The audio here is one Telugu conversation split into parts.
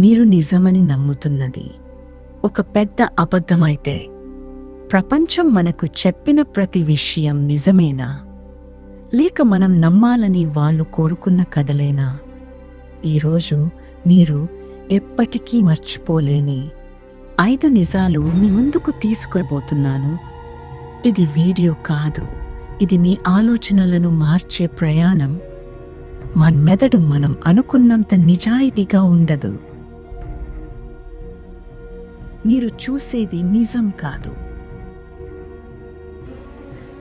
మీరు నిజమని నమ్ముతున్నది ఒక పెద్ద అబద్ధమైతే, ప్రపంచం మనకు చెప్పిన ప్రతి విషయం నిజమేనా? లేక మనం నమ్మాలని వాళ్ళు కోరుకున్న కథలేనా? ఈరోజు మీరు ఎప్పటికీ మర్చిపోలేని 5 నిజాలు మీ ముందుకు తీసుకుపోతున్నాను. ఇది వీడియో కాదు, ఇది మీ ఆలోచనలను మార్చే ప్రయాణం. మన మెదడు మనం అనుకున్నంత నిజాయితీగా ఉండదు. మీరు చూసేది నిజం కాదు,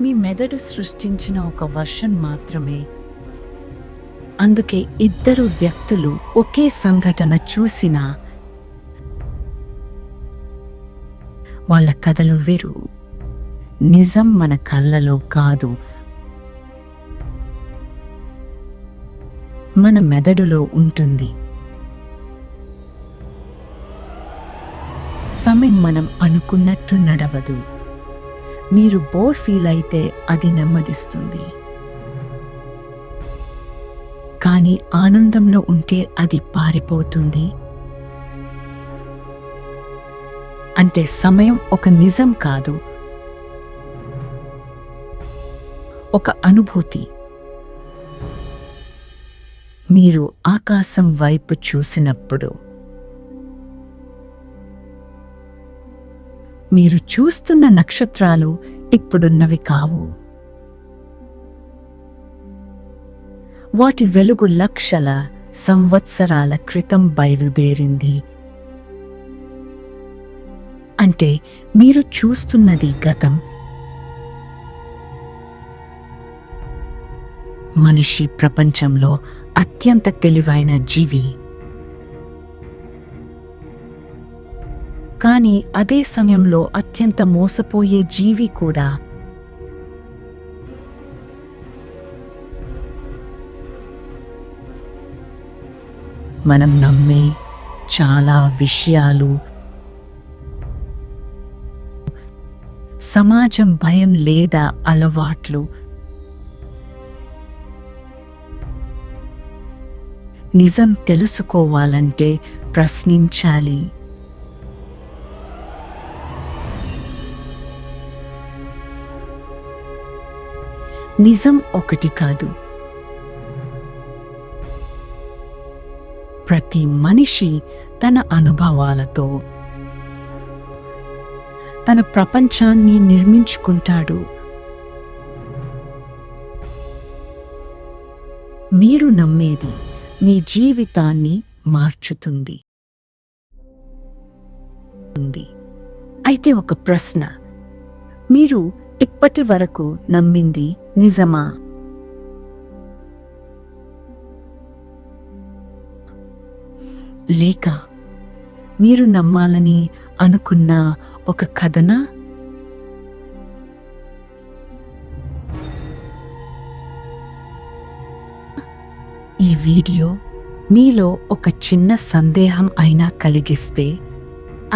మీ మెదడు సృష్టించిన ఒక వర్షన్ మాత్రమే. అందుకే ఇద్దరు వ్యక్తులు ఒకే సంఘటన చూసినా వాళ్ళ కథలు వేరు. నిజం మన కళ్ళలో కాదు, మన మెదడులో ఉంటుంది. సమయం మనం అనుకున్నట్టు నడవదు. మీరు బోర్ ఫీల్ అయితే అది నెమ్మదిస్తుంది, కానీ ఆనందంలో ఉంటే అది పారిపోతుంది. అంటే సమయం ఒక నిజం కాదు, ఒక అనుభూతి. మీరు ఆకాశం వైపు చూసినప్పుడు మీరు చూస్తున్న నక్షత్రాలు ఇప్పుడున్నవి కావు. వాటి వెలుగు లక్షల సంవత్సరాల క్రితం బయలుదేరింది. అంటే మీరు చూస్తున్నది గతం. మనిషి ప్రపంచంలో అత్యంత తెలివైన జీవి, కానీ అదే సమయంలో అత్యంత మోసపోయే జీవి కూడా. మనం నమ్మే చాలా విషయాలు సమాజం భయం లేదా అలవాట్లు నిజం తెలుసుకోవాలంటే ప్రశ్నించాలి. నిజం ఒకటి కాదు, ప్రతి మనిషి తన అనుభవాలతో తన ప్రపంచాన్ని నిర్మించుకుంటాడు. మీరు నమ్మేది మీ జీవితాన్ని మార్చుతుంది. అయితే ఒక ప్రశ్న, మీరు ఇప్పటి వరకు నమ్మింది నిజమా? లేక మీరు నమ్మాలని అనుకున్న ఒక కథనా? ఈ వీడియో మీలో ఒక చిన్న సందేహం అయినా కలిగిస్తే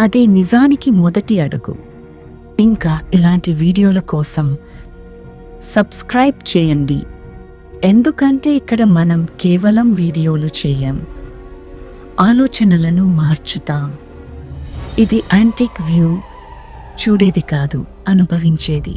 అదే నిజానికి మొదటి అడుగు. ఇంకా ఇలాంటి వీడియోల కోసం సబ్స్క్రైబ్ చేయండి, ఎందుకంటే ఇక్కడ మనం కేవలం వీడియోలు చేయం, ఆలోచనలను మార్చుతాం. ఇది యాంటిక్ వ్యూ, చూడేది కాదు, అనుభవించేది.